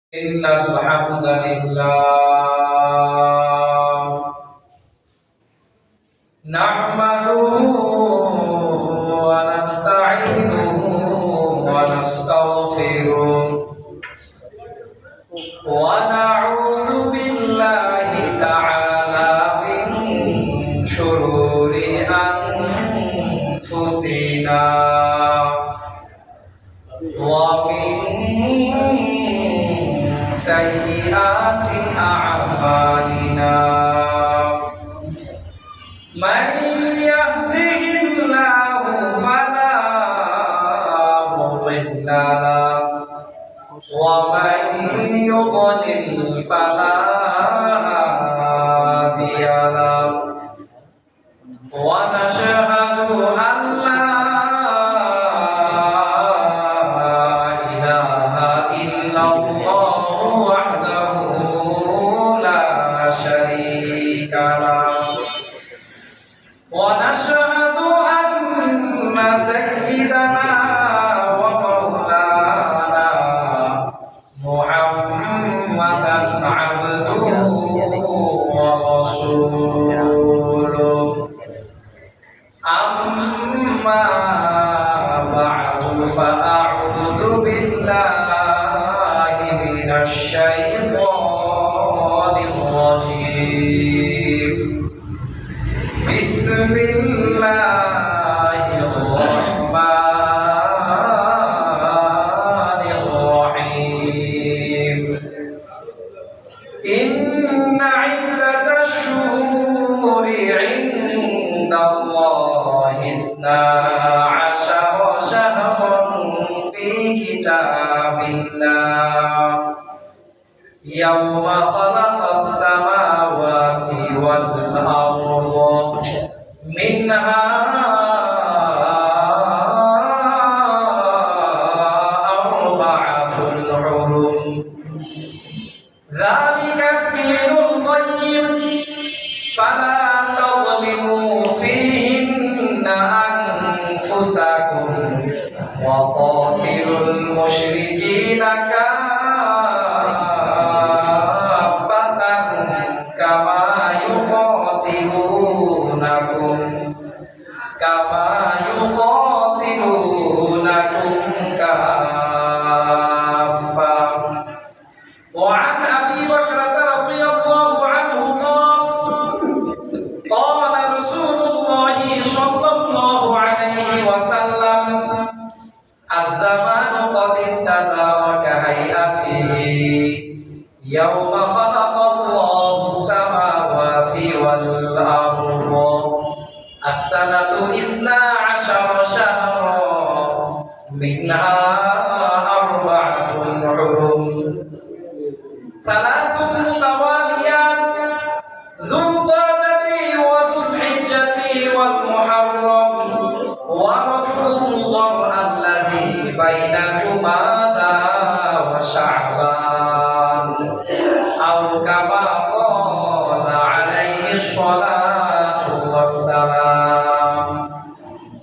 إن الحمد لله نحمده ونستعينه ونستغفره ونعوذ بالله تعالى من شرور أنفسنا ومن سيئات أعمالنا من يهده الله فلا مضل له ومن يضلل فلا هادي له ونشهد أن لا إله إلا الله وحده لا شريك له ونشهد أن سيدنا ومولانا محمدا عبده ورسوله أما بعد فأعوذ بالله من الشيطان الرجيم بسم الله الرحمن الرحيم إن عدة الشهور عند الله 12 شهرا في كتاب الله يوم خلق السماوات والأرض منها أربعة حرم ذلك الدين القيم فلا تظلموا فيهن أنفسكم وقاتلوا المشركين كافة كما يقاتلونكم كافة. وعن أبي بكرة رضي الله عنه قال رسول الله صلى الله عليه وسلم الزمان قد استدار كهيئته يوم خلق الله السماوات والأرض السنة 12 شهرا منها 4 حرم 3 متواليات ذو القعدة وذو الحجة والمحرم ورجب مضر الذي بين جمادى وشعبان أو كما قال عليه الصلاة والسلام.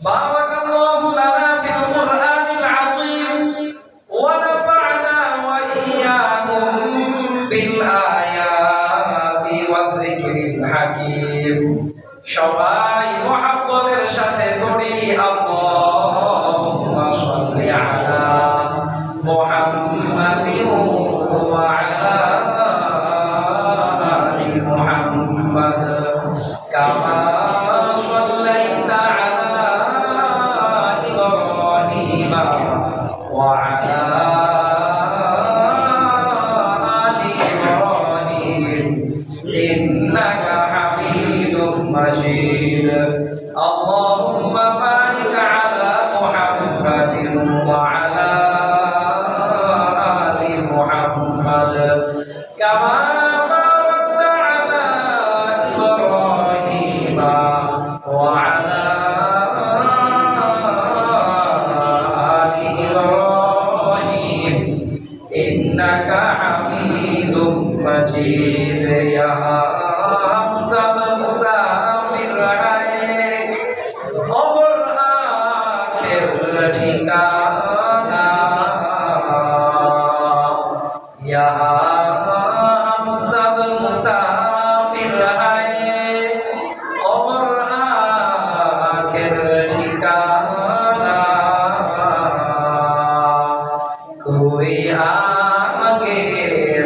بارك الله لنا في القرآن العظيم ونفعنا وإياكم بالآيات والذكر الحكيم. সবাই মুহাব্বতের সাথে পড়ি আল্লাহুম্মা সাল্লি আলা মুহাম্মাদিন ওয়া আলা আলি মুহাম্মাদ কামা সাল্লাইতা আলা ইব্রাহিম ওয়া আলা আলি ইব্রাহিম ইন্নাকা হামিদুম মাজিদ. اللهم بارك على محمد وعلى آل محمد كما باركت على إبراهيم وعلى آل إبراهيم إنك حميد مجيد. يا سب مسافر قبر آخر ঠিকানা ইয়া हम सब मुसाफिर हैं और आखिर ठिकाना कोई आगे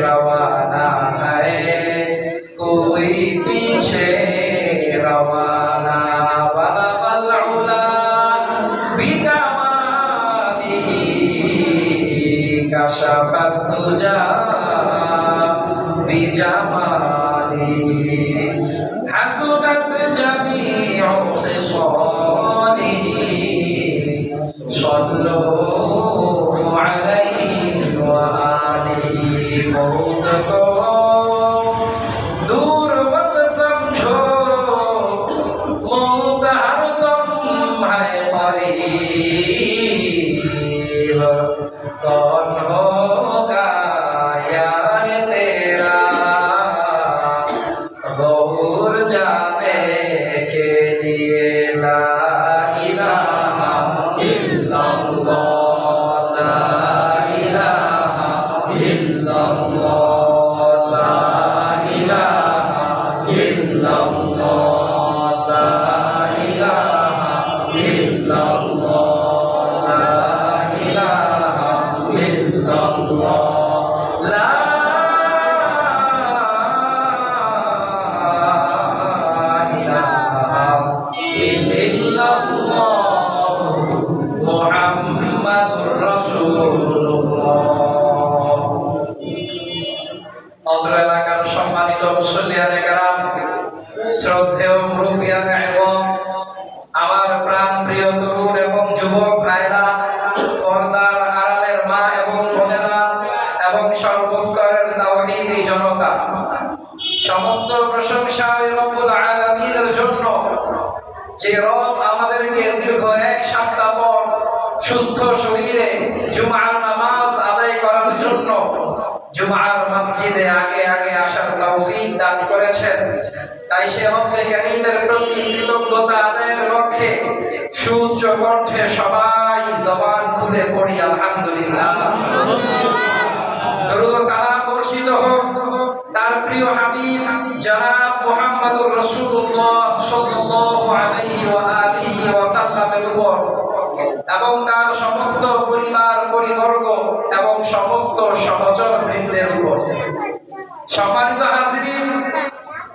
रवाना है कोई पीछे रवाना बलगल उला बिकमालिही कशफत दुजा बिजमालिही हसनत जमीउ खिसालिही सल्लू अलैहि व आलिहि मौत को दूर मत समझो मौत हरदम है करीब कौन होगा यार तेरा गौर जाने के लिए ला इलाहा इल्लल्लाह ला इलाहा इल्लल्लाह ला इलाहा इल्लल्लाह ला इलाहा इल्लल्लाह ला इलाहा इल्लल्लाह ला इलाहा इल्लल्लाह মুহাম্মাদুর রাসূলুল্লাহ। অত্র এলাকার সম্মানিত মুসল্লিয়ানে কেরাম, শ্রদ্ধেয় মুরব্বিয়ানে ইলম, আমার প্রাণ প্রিয় তরুণ এবং যুবক ভাইরা, পর্দার আড়ালের মা এবং বোনেরা এবং সর্বস্তরের তাওহীদি জনতা, সমস্ত প্রশংসা ওই রব্বুল আলামিনের জন্য যে রব আমাদেরকে দীর্ঘ এক সপ্তাহ পর সুস্থ শরীরে জুমার নামাজ আদায় করার জন্য জুমার মসজিদে আগে আগে আসার তৌফিক দান করেছেন। তাই সে রব্বে কারীমের প্রতি কৃতজ্ঞতা আদায়ের লক্ষ্যে সুউচ্চ কণ্ঠে সবাই জবান খুলে পড়ি আলহামদুলিল্লাহ। দরুদ ও সালাম বর্ষিত হোক তার প্রিয় হাবিব জনাব মুহাম্মদুর রাসূলুল্লাহ সাল্লাল্লাহু আলাইহি ওয়া আলিহি ওয়া সাল্লামের উপর এবং তার সমস্ত পরিবার পরিবর্গ এবং সমস্ত সহচর বৃন্দের উপর। সম্মানিত হাজিরিন,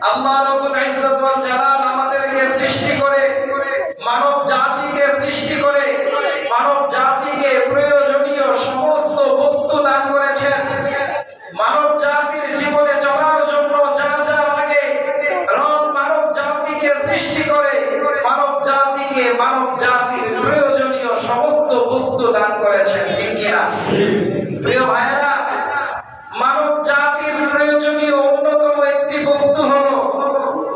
আল্লাহ রাব্বুল ইজ্জত ওয়াল জালাল আমাদেরকে সৃষ্টি করে, মানব জাতিকে সৃষ্টি করে, মানব জাতিকে প্রয়োজনীয় সমস্ত বস্তু দান করেছেন। মানব জাতির জীবনে চলার জন্য যা যা লাগে রব মানব জাতিকে সৃষ্টি করে মানব জাতির প্রয়োজনীয় সমস্ত বস্তু দান করেছেন, ঠিক কিনা? প্রিয় ভাইরা, মানব জাতির প্রয়োজনীয় অন্যতম একটি বস্তু হলো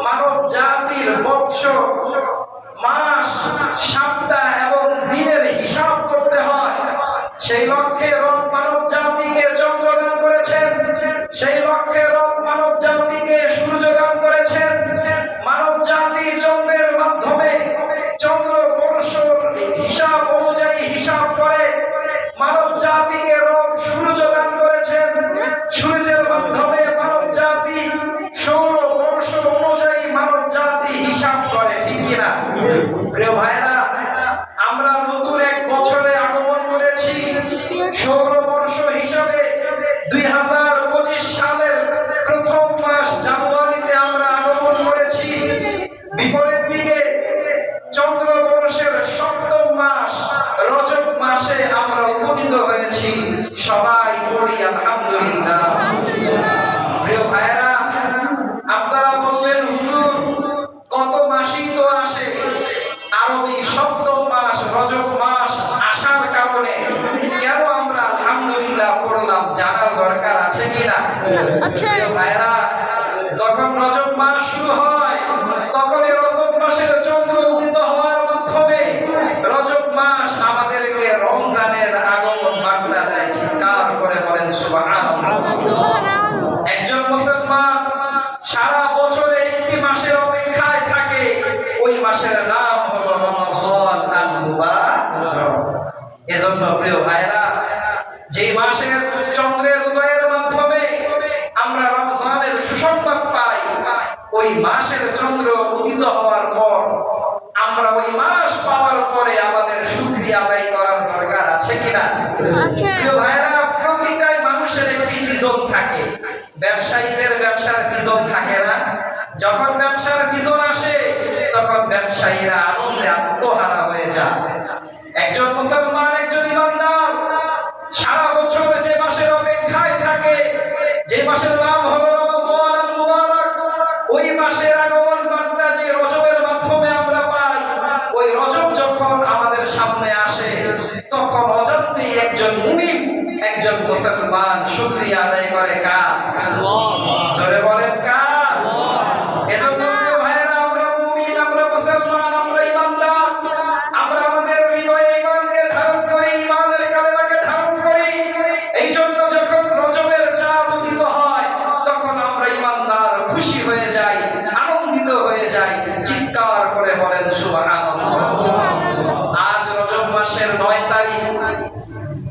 মানব জাতির বৎসর, মাস, সপ্তাহ এবং দিনের হিসাব করতে হয়। সেই লক্ষ্যে রব মানব জাতিকে চন্দ্র দান করেছেন, সেই লক্ষ্যে রব মানব জাতিকে সূর্য দান করেছেন। মানব জাতি চন্দ্রের মাধ্যমে চন্দ্র বর্ষর হিসাব অনুযায়ী হিসাব করে। মানব জাতিকে রব সূর্য দান করেছেন, সূর্যের মাধ্যমে মানব জাতি সৌর বর্ষ অনুযায়ী মানব জাতি হিসাব করে, ঠিক কিনা? প্রিয় ভাইরা, আমরা নতুন এক বছরে আগমন করেছি। সৌরবর্ষ হিসাবে 2025 সালের প্রথম মাস জানুয়ারিতে আমরা আগমন করেছি। বিপরীত দিকে চন্দ্রবর্ষের সপ্তম মাস রজব মাসে আমরা উপনীত হয়েছি। সবাই পড়ি আলহামদুলিল্লাহ। প্রিয় ভাইরা, আপনারা বলবেন হুজুর কত মাসই তো আসে, আরবি সপ্তম মাস রজব মাস আসার কারণে কেন আমরা আলহামদুলিল্লাহ পড়লাম জানার দরকার আছে কিনা? প্রিয় ভাইরা, যখন রজব মাস শুরু হয় তখন এই রজব মাসের চন্দ্র উদিত হওয়ার মাধ্যমে রজব মাস আমাদেরকে রমজানের আগমন বার্তা দেয়। চিৎকার করে বলেন সুবহানাল্লাহ। একজন মুসলমান সারা বছরে একটি মাসের অপেক্ষায় থাকে, ওই মাসের নাম হলো রমজান আল মুবারক। এজন্য প্রিয় ভাইরা, যে মাসের চন্দ্রের উদয়ের মাধ্যমে ওই মাসের চন্দ্র উদিত হওয়ার পর আমরা ওই মাস পাওয়ার পরে আমাদের শুকরিয়া আদায় করার দরকার আছে কিনা? প্রিয় ভাইরা, প্রতিটা মানুষের একটি সিজন থাকে। ব্যবসায়ীদের ব্যবসার সিজন থাকে না? যখন ব্যবসার সিজন আসে তখন ব্যবসায়ীরা আনন্দে আত্মহারা হয়ে যায়। একজন মুসলমান, একজন ইমানদার সারা বছর যে মাসের অপেক্ষায় থাকে, যে মাসের নাম হলো রমাদান আল মুবারক, ওই মাসের আগমন বার্তা যে রজবের মাধ্যমে আমরা পাই, ওই রজব যখন আমাদের সামনে আসে তখন অজান্তেই একজন মুমিন, একজন মুসলমান শুকরিয়া আদায় করে কার? জোরে বলেন কার? এজন্য ভাইরা, আমরা মুমিন, আমরা মুসলমান, আমরা ইমানদার, আমরা আমাদের হৃদয়ে ঈমানকে ধারণ করি, ঈমানের কালেমাকে ধারণ করি। এই জন্য যখন রজবের চাঁদ উদিত হয় তখন আমরা ইমানদার খুশি হয়ে যাই, আনন্দিত হয়ে যাই। চিৎকার করে বলেন সুবহানাল্লাহ। আজ রজব মাসের 9 তারিখ।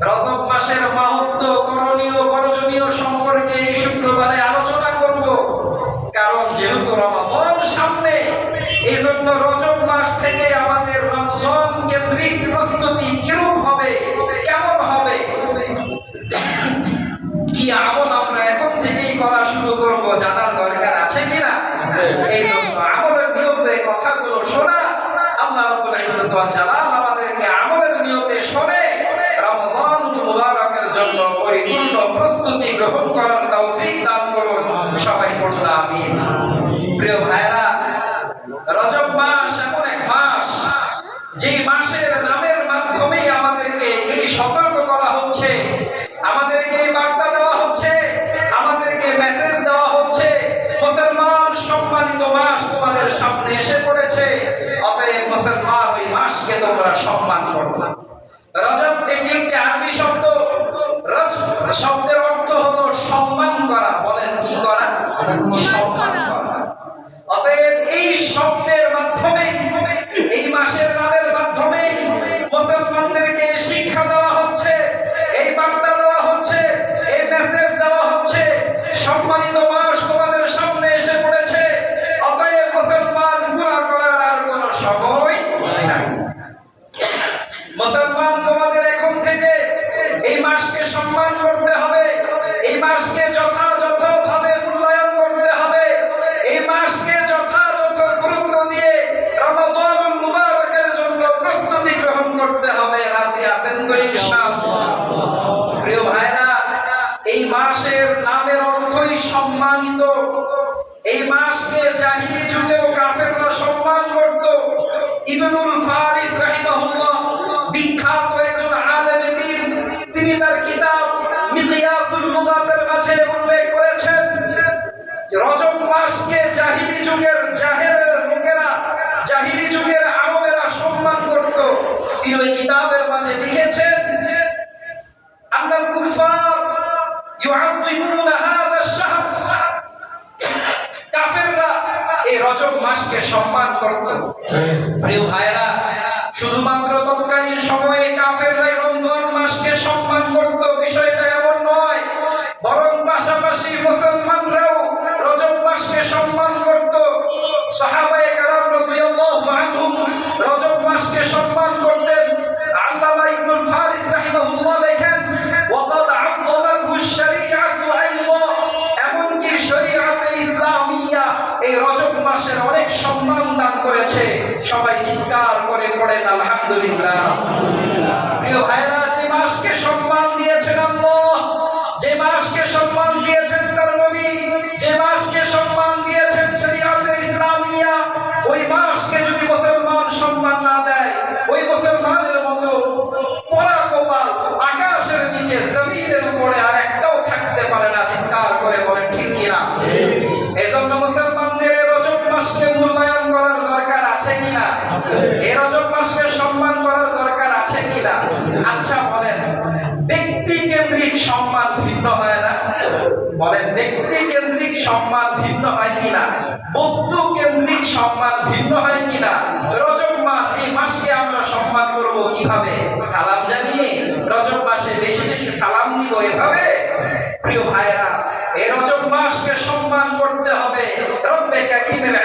রজব মাসের মাহাত্ম্য, করণীয়, বর্জনীয় সম্পর্কে এই শুক্রবারে আলোচনা করব। কারণ যেহেতু রমাদান সামনে, এই জন্য রজব মাস থেকে আমাদের রমজান কেন্দ্রিক প্রস্তুতি কিরূপ হবে, কেমন হবে, কি আমল আমরা এখন থেকেই করা শুরু করব জানার দরকার আছে কিনা? এই জন্য আমলের নিয়তে কথাগুলো শোনা, আল্লাহ রাব্বুল ইজ্জত ওয়াল জালাল আমাদেরকে আমলের নিয়তে শুনে রমাদানুল মুবারকের জন্য পরিপূর্ণ প্রস্তুতি গ্রহণ করার তৌফিক দান করুন। সবাই পড়ুন আমিন। প্রিয় ভাইরা, রজব মাস এমন এক মাস, যে মাসের নামের মাধ্যমেই আমাদেরকে এই সতর্ক করা হচ্ছে, আমাদেরকে এই বার্তা দেওয়া হচ্ছে, আমাদেরকে মেসেজ দেওয়া হচ্ছে, মুসলমান সম্মানিত মাস তোমাদের সামনে এসে পড়েছে, অতএব মুসলমান ওই মাসকে তোমরা সম্মান করো। রজব এটি একটি আরবি শব্দ। রজ শব্দের অর্থ হলো সম্মান করা। বলেন কি করা? সম্মান করা। অতএব এই শব্দের মাধ্যমে, এই মাসের নামের মাধ্যমে মুসলমানদেরকে শিক্ষা দেওয়া হচ্ছে, এই বার্তা দেওয়া হচ্ছে, এই মেসেজ দেওয়া হচ্ছে, সম্মানিত মাস তোমাদের সামনে এসে পড়েছে, অতএব মুসলমান গুনাহ করার আর কোনো সময় নাই। মুসলমান, তোমাদের এখন থেকে এই মাসকে সম্মান করতে হবে, এই মাসকে যথাযথভাবে মূল্যায়ন করতে হবে, এই মাসকে যথাযথ গুরুত্ব দিয়ে রমাদানুল মুবারকের জন্য প্রস্তুতি গ্রহণ করতে হবে। রাজি আছেন তো ইনশাআল্লাহ? প্রিয় ভাইরা, এই মাসের নামের অর্থই সম্মানিত। এই মাসকে জাহিলি যুগেও কাফেররা সম্মান করত। ইবনুল ফারিস রাহিমাহুল্লাহ, বিখ্যাত একজন আলেমে দ্বীন, তিনি তার কিতাব মিকিয়াসুল লুগাতের মাঝে উল্লেখ করেছেন, রজব মাসকে জাহিলি যুগের জাহেলের লোকেরা, জাহিলি যুগের আরবেরা সম্মান করত। তিনি ওই কিতাবের মাঝে লিখেছেন, আন্নাল কুফার ইউআযিমুনা হাযা আশ-শাহর, কাফেররা এই রজব মাসকে সম্মান করত। প্রিয় ভাইরা, শুধুমাত্র তৎকালীন সময়ে কাফেররা রমজান মাসকে সম্মান করত বিষয়টা এমন নয়, বরং পাশাপাশি মুসলমানরাও রজব মাসকে সম্মান করত। সাহাবায়ে কেরাম রাদিয়াল্লাহু আনহুম রজব মাসকে সম্মান করতেন। আল্লামা ইবনুল ফারিস রাহিমাহুল্লাহ লেখেন, ওয়াকাদ আযযামাতহু আশ-শরীআতু আইযা, এমনকি শরীআতে ইসলামিয়া এই রজব মাসের অনেক সম্মান দান করেছে। সবাই চিৎকার করে পড়েন আলহামদুলিল্লাহ। প্রিয় ভাইরা, যে মাসকে সম্মান দিয়েছেন আল্লাহ, যে মাসকে সম্মান দিয়েছেন তার নবী, যে মাসকে সম্মান দিয়েছেন শরীআতে ইসলামিয়া, ওই মাসকে যদি মুসলমান সম্মান না দেয়, ওই মুসলমানের মতো পরা কপাল আকাশের নিচে জমিনের উপরে আর একটাও থাকতে পারে না। চিৎকার করে বলেন ঠিক কিনা? এজন্য মুসলমানদের রজব মাসকে মূল্যায়ন করার দরকার আছে কিনা? এই রজব মাসকে সম্মান করার দরকার আছে কিনা? আচ্ছা বলেন, ব্যক্তি কেন্দ্রিক সম্মান ভিন্ন হয় না? বলেন, ব্যক্তি কেন্দ্রিক সম্মান ভিন্ন হয় কিনা? বস্তু কেন্দ্রিক সম্মান ভিন্ন হয় কিনা? রজব মাস, এই মাসকে আমরা সম্মান করব কিভাবে? সালাম জানিয়ে রজব মাসে বেশি বেশি সালাম দিব এভাবে? প্রিয় ভাইরা, এই রজব মাসকে সম্মান করতে হবে রব্বে কারীমের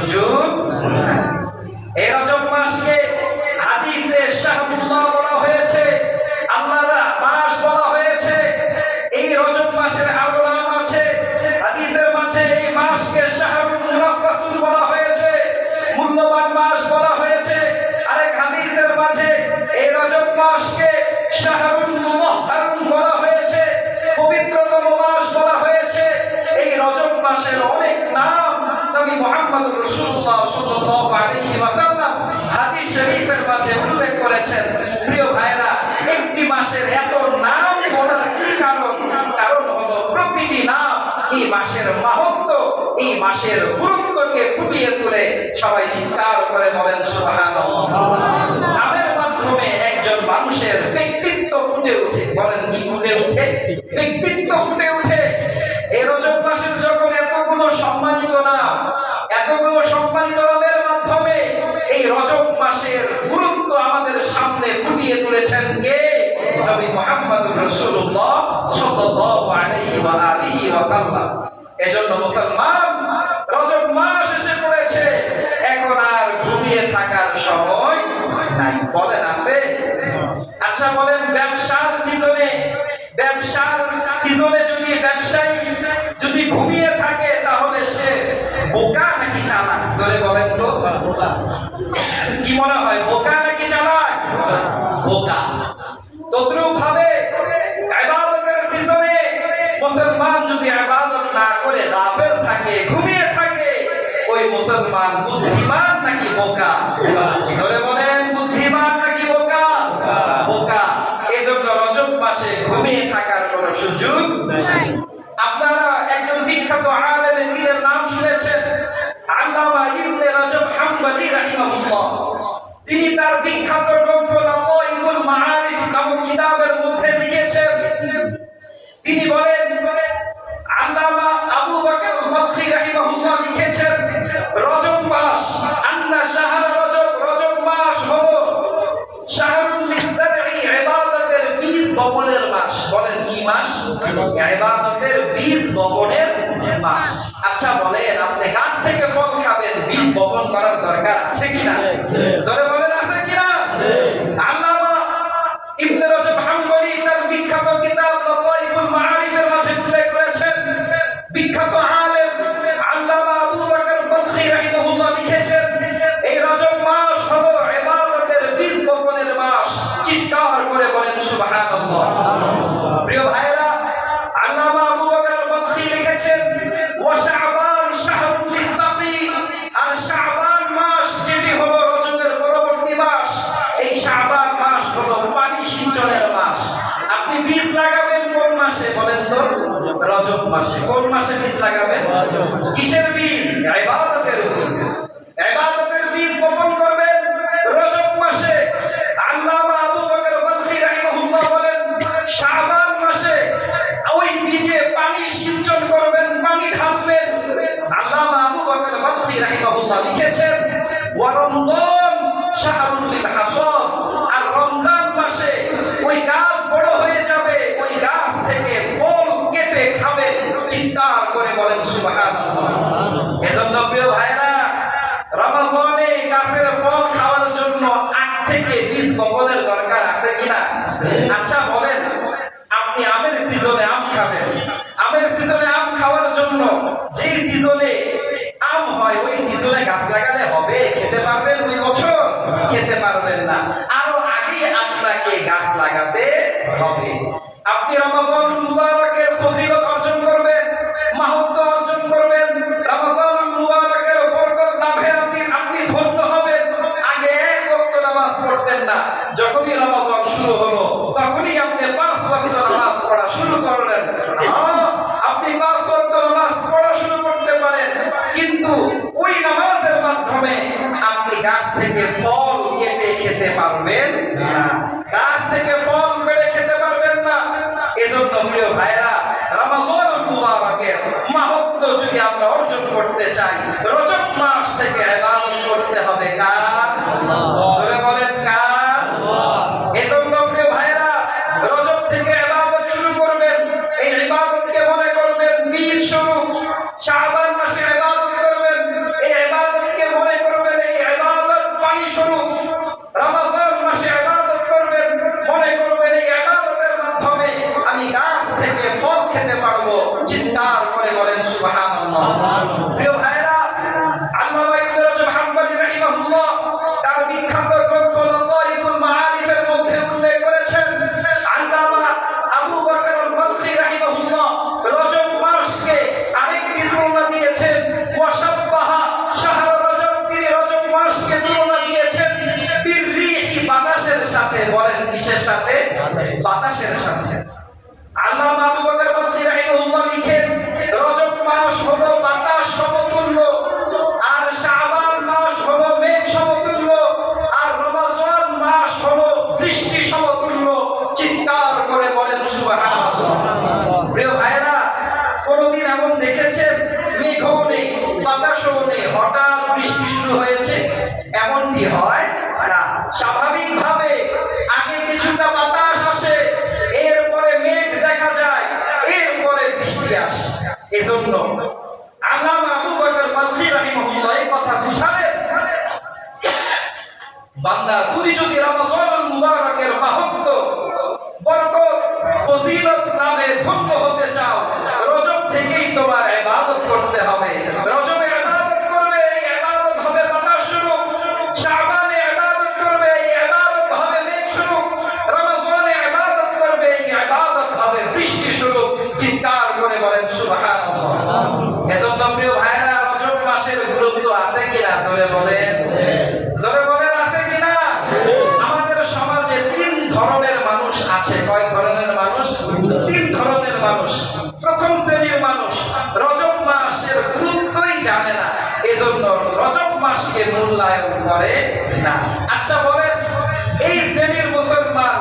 সুযোগ নাই। এই রজব মাসকে হাদিসে শাহরুল্লাহ বলা হয়েছে, আল্লাহর মাস বলা হয়েছে। এই রজব মাসের আরো নাম আছে, হাদিসের মাঝে এই মাসকে শাহরুল মুনাফফাসুন বলা হয়েছে, মূল্যবান মাস বলা হয়েছে। আরেক হাদিসের মাঝে এই রজব মাসকে শাহরুল মুতাহহারুন বলা হয়েছে, পবিত্রতম মাস বলা হয়েছে। এই রজব মাসের অনেক নাম নবী মুহাম্মদুর রাসূলুল্লাহ সাল্লাল্লাহু আলাইহি ওয়াসাল্লাম হাদিস শরীফের মাঝে উল্লেখ করেছেন। প্রিয় ভাইরা, একটি মাসের এত নাম বলার কি কারণ? কারণ হলো প্রতিটি নাম এই মাসের মাহাত্ম্য, এই মাসের গুরুত্বকে ফুটিয়ে তুলে। সবাই চিৎকার করে বলেন সুবহানাল্লাহ। নামের মাধ্যমে একজন মানুষের ব্যক্তিত্ব ফুটে ওঠে। বলেন কি ফুটে ওঠে? ব্যক্তিত্ব ফুটে ওঠে। এই রজব মাসের যখন এতগুলো সম্মানিত নাম, এতগুলো সম্মানিত নামের মাধ্যমে এই রজব মাসের গুরুত্ব আমাদের সামনে ফুটিয়ে তুলেছেন কে? নবী মুহাম্মদুর রাসূলুল্লাহ সাল্লাল্লাহু আলাইহি ওয়া আলিহি ওয়াসাল্লাম। এজন্য মুসলমান, রজব মাস এসে পড়েছে, এখন আর ঘুমিয়ে থাকার সময় নাই। বলেন আছে? আচ্ছা বলেন, ব্যবসার সিজনে যদি ব্যবসায়ী যদি ঘুমিয়ে থাকে তাহলে সে বোকা নাকি চালাক? জোরে বলেন তো, কি মনে হয়, বোকা নাকি চালাক? বোকা। তদ্রূপ ভাবে ইবাদতের সিজনে মুসলমান যদি ইবাদত না করে গাফেল থাকে, ঘুমিয়ে থাকে, ওই মুসলমান বুদ্ধিমান নাকি বোকা? জোরে বলেন, বুদ্ধিমান নাকি বোকা? বোকা। এজন্য রজব মাসে ঘুমিয়ে থাকার কোনো সুযোগ নাই। আপনারা একজন বিখ্যাত আলেম দ্বীনের নাম শুনেছেন, আল্লামা ইবনে রজব হাম্বলি রাহিমাহুল্লাহ। তিনি তার বিখ্যাত গ্রন্থ লাতাইফুল মাআরিফ নামক কিতাবের মধ্যে লিখেছেন, তিনি বলেন, আল্লামা আবু বকর আল-বালখি রাহিমাহুল্লাহ লিখেছেন, রজব মাস আন্না শাহর রজব, রজব মাস হলো শাহরুল লিযারঈ, ইবাদতের বীজ বপনের মাস। বলেন কি মাস? ইবাদতের বীজ বপনের মাস। আচ্ছা বলেন, আপনি গাছ থেকে ফল খাবেন, বীজ বপন করার দরকার আছে কিনা? জোরে বলেন, আছে কিনা? আল্লামা ইবনে রজব হাম্বলি তার বিখ্যাত কিতাব লাতাইফুল মাআরিফের মাঝে উল্লেখ করেছেন, বিখ্যাত আলেম আল্লামা আবু বকর বালখি রাহিমাহুল্লাহ লিখেছেন, এই রজব মাস হলো ইবাদতের বীজ বপনের মাস। চিৎকার করে বলেন সুবহানাল্লাহ। প্রিয় ভাইরা, আল্লামা আবু বকর বালখি লিখেছেন, ওয়া শাবান শাহরুল লিসাফি, আর শাবান মাস যেটি হলো রজবের পরবর্তী মাস, এই শাবান মাস হলো পানি সিঞ্চনের মাস। আপনি বীজ লাগাবেন কোন মাসে বলেন তো? রজব মাসে। কোন মাসে বীজ লাগাবেন? কিসের বীজ? ইবাদতের বীজ। ইবাদতের বীজ বপন করবেন রজব মাসে। আল্লামা আবু বকর বালখি রাহিমাহুল্লাহ বলেন, শাবান মাসে ওই বীজে পানি সিঞ্চন করবেন, পানি ঢালবেন। আল্লামা আবু বকর বালখি রাহিমাহুল্লাহ লিখেছেন, ওয়া রমজান শাহরুল লিল হাসাদ, আর রমজান মাসে ওই গাছ বড় হয়ে যাবে, ওই গাছ থেকে ফল কেটে খাবেন। চিৎকার করে বলেন সুবহানাল্লাহ। এজন্য প্রিয় ভাইরা, রমজানে গাছের ফল খাওয়ার জন্য আগ থেকে বীজ বপনের দরকার আছে কিনা? আচ্ছা বলেন, আপনি আমের সিজনে আম খাবেন, আমের সিজনে আম খাওয়ার জন্য যে সিজনে আম হয় ওই সিজনে গাছ লাগালে হবে? খেতে পারবেন ওই বছর? খেতে পারবেন না। আরো আগে আপনাকে গাছ লাগাতে হবে। আপনি রমজানুল মুবারকের ফজিলত অর্জন করবেন, মাহাত্ম্য অর্জন করবেন, রমজানুল মুবারকের বরকত লাভে আপনি ধন্য হবেন। আগে এক ওয়াক্ত নামাজ পড়তেন না, যখনই রমজান শুরু হলো তখনই আপনি 5 ওয়াক্ত নামাজ পড়া শুরু করলেন। আপনি 5 ওয়াক্ত নামাজ পড়া শুরু করতে পারেন, কিন্তু ওই নামাজের মাধ্যমে আপনি গাছ থেকে ফল কেটে খেতে পারবেন না, গাছ থেকে ফল পেড়ে খেতে পারবেন না। এজন্য প্রিয় ভাইরা, রমজানুল মুবারকের মাহাত্ম্য যদি আমরা অর্জন করতে চাই, রজব মাস থেকে ইবাদত করতে হবে কার? জোরে বলেন কার? এজন্য প্রিয় ভাইরা, রজব থেকে ইবাদত শুরু করবেন। এই ইবাদতকে মনে করবেন বীর স্বরূপ। শাবান মাসে ইবাদত করবেন, এই ইবাদতকে বাতাসের সাথে। আল্লামা আবু বকর বকরি রাহিমাহুল্লাহ লিখেন, রজব মাস হলো বাতাস সমতুল্য, আর শাবান মাস হলো মেঘ সমতুল্য, আর রমজান মাস হলো বৃষ্টি সমতুল্য। চিৎকার করে বলেন সুবহানাল্লাহ। প্রিয় ভাইরা, কোনদিন এমন দেখেছেন মেঘও নেই বাতাসও নেই, হঠাৎ বৃষ্টি শুরু হয়েছে? এমনটি হয় না। স্বাভাবিকভাবে আগে কিছুটা বাতাস আসে, এরপরে মেঘ দেখা যায়, এরপরে বৃষ্টি আসে। এজন্য আল্লামা আবু বকর বকরি রাহিমাহুল্লাহ এই কথা বুঝালেন, বান্দা তুমি যদি রমজানুল মুবারকের মাহাত্ম্য, বরকত, ফজিলত লাভে ধন্য হতে চাও, রজব থেকেই তোমার ইবাদত করতে হবে। রজবে ইবাদত করবে, এই ইবাদত হবে বাতাস স্বরূপ। শাবানে ইবাদত করবে, এই ইবাদত হবে মেঘ স্বরূপ। রমজানে ইবাদত করবে, এই ইবাদত হবে বৃষ্টি স্বরূপ। চিৎকার করে বলেন সুবহানাল্লাহ। এজন্য প্রিয় ভাইরা, রজব মাসের গুরুত্ব আছে কিনা জোরে বলেন, জোরে বলেন আছে কিনা? আমাদের সমাজে তিন ধরনের মানুষ আছে। কয় ধরনের মানুষ? তিন ধরনের মানুষ। প্রথম শ্রেণীর মানুষ রজব মাসের গুরুত্বই জানে না, এজন্য রজব মাসকে মূল্যায়ন করে না। আচ্ছা বলেন, এই শ্রেণীর মুসলমান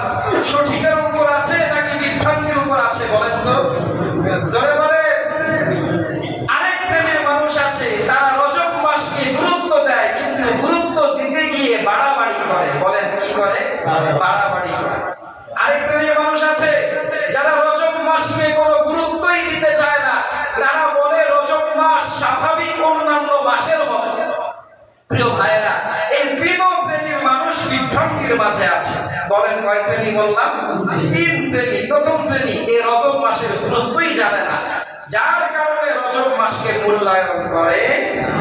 সঠিকের উপর আছে নাকি বিভ্রান্তির উপর আছে বলেন তো, জোরে বলেন। আরেক শ্রেণীর মানুষ আছে, তারা রজব মাসকে গুরুত্ব দেয়, কিন্তু গুরুত্ব দিতে গিয়ে বাড়াবাড়ি করে। বলেন কি করে? বাড়াবাড়ি করে। আরেক শ্রেণীর মানুষ আছে যারা রজব মাসকে কোনো গুরুত্বই দিতে চায় না, তারা বলে রজব মাস স্বাভাবিক অন্যান্য মাসের মতো। প্রিয় ভাইরা, এই তিন শ্রেণীর মানুষ বিভ্রান্তির মাঝে আছে। বলেন কয় শ্রেণী বললাম? তিন শ্রেণী। প্রথম শ্রেণী এই রজব মাসের গুরুত্বই জানে না, যার কারণে রজব মাসকে মূল্যায়ন করে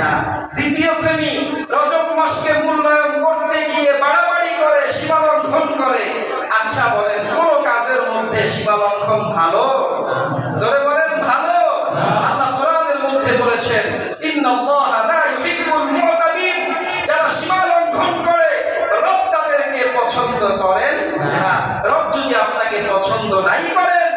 না। দ্বিতীয় শ্রেণী রজব মাসকে মূল্যায়ন করতে গিয়ে বাড়াবাড়ি করে, সীমালঙ্ঘন করে। আচ্ছা বলেন, কোন কাজের মধ্যে সীমালঙ্ঘন ভালো? জোরে বলেন ভালো? আল্লাহ কোরআনের মধ্যে বলেছেন, ইন্নাল্লাহা লা ইউহিব্বুল মু'তাদিন। যারা সীমালঙ্ঘন করে, রব তাদেরকে পছন্দ করেন না। রব যদি আপনাকে পছন্দ নাই করেন,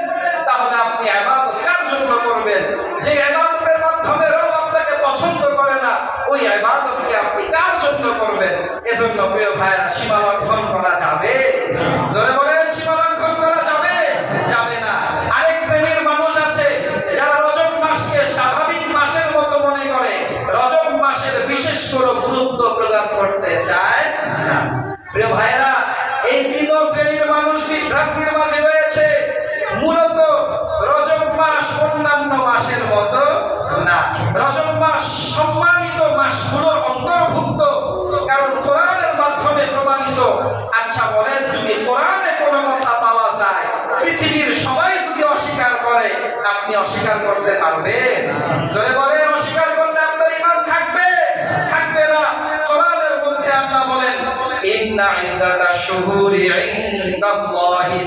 তাহলে আপনি ইবাদত কার জন্য করবেন? যে ইবাদতের মাধ্যমে রব আপনাকে পছন্দ করে না, ওই ইবাদতকে আপনি কার জন্য করবেন? এজন্য প্রিয় ভাইরা, সীমালঙ্ঘন করা যাবে? জোরে বলেন, সীমালঙ্ঘন করা যাবে? যাবে না। আরেক শ্রেণীর মানুষ আছে যারা রজব মাসকে স্বাভাবিক মাসের মতো মনে করে, রজব মাসের বিশেষ কোনো গুরুত্ব প্রদান করতে চায় না। প্রিয় ভাইরা, এই তিন শ্রেণীর মানুষ বিভ্রান্তির মাঝে রয়েছে। মূলত রজব মাস অন্যান্য মাসের মতো না, রজব মাস সম্মানিত মাসগুলোর অন্তর্ভুক্ত, কারণ কোরআনের মাধ্যমে প্রমাণিত। আচ্ছা বলেন, যদি কোরআনে কোনো কথা পাওয়া যায়, পৃথিবীর সবাই যদি অস্বীকার করে, আপনি অস্বীকার করতে পারবেন? জোরে বলেন, অস্বীকার করলে আপনার ঈমান থাকবে? থাকবে না। কোরআনের মধ্যে আল্লাহ বলেন, ইন্না ইদ্দাতাশ শুহুরি ইনদাল্লাহি